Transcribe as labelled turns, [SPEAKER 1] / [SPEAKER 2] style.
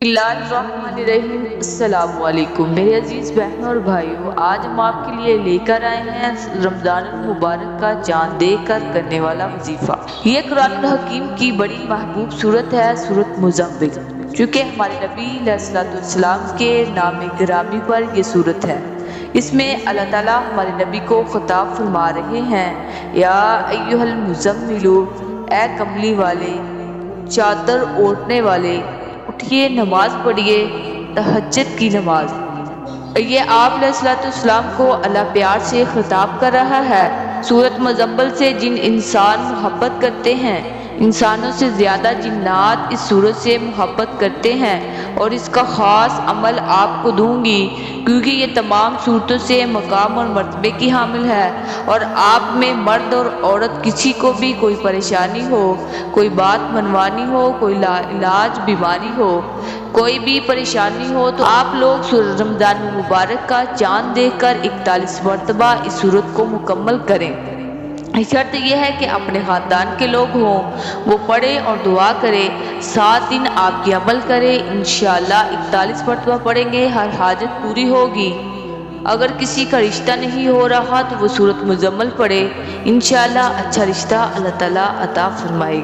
[SPEAKER 1] बिस्मिल्लाहिर्रहमानिर्रहीम। अस्सलाम वालेकुम मेरे अजीज बहनों और भाइयों, आज हम आपके लिए लेकर आए हैं रमजान मुबारक का चांद देख कर करने वाला वजीफा। ये कुरान हकीम की बड़ी महबूब सूरत है, सूरत मुज़म्मिल, चूँकि हमारे नबी अलैहिस्सलाम के नाम गिरामी पर ये सूरत है। इसमें अल्लाह ताला हमारे नबी को खिताब फरमा रहे हैं, या अय्युहल मुज़म्मिलु, ए कमली वाले, चादर ओढ़ने वाले, उठिए नमाज पढ़िए, तहज्जुद की नमाज। ये आप अलैहिस्सलाम को अल्लाह प्यार से खिताब कर रहा है। सूरत मुज़म्मिल से जिन इंसान मोहब्बत करते हैं, इंसानों से ज़्यादा जिन्नात इस सूरत से मोहब्बत करते हैं, और इसका ख़ास अमल आपको दूंगी, क्योंकि ये तमाम सूरतों से मकाम और मर्तबे की हामिल है। और आप में मर्द और औरत किसी को भी कोई परेशानी हो, कोई बात मनवानी हो, कोई इलाज बीमारी हो, कोई भी परेशानी हो, तो आप लोग रमज़ान मुबारक का चांद देखकर 41 मरतबा इस सूरत को मुकम्मल करें। शर्त यह है कि अपने ख़ानदान के लोग हों, वो पढ़ें और दुआ करें। 7 दिन आपकी अमल करें, इंशाअल्लाह 41 मरतबा पढ़ेंगे, हर हाजत पूरी होगी। अगर किसी का रिश्ता नहीं हो रहा तो वो सूरत मुज़म्मिल पढ़े, इंशाअल्लाह अच्छा रिश्ता अल्लाह ताला अता फरमाएगा।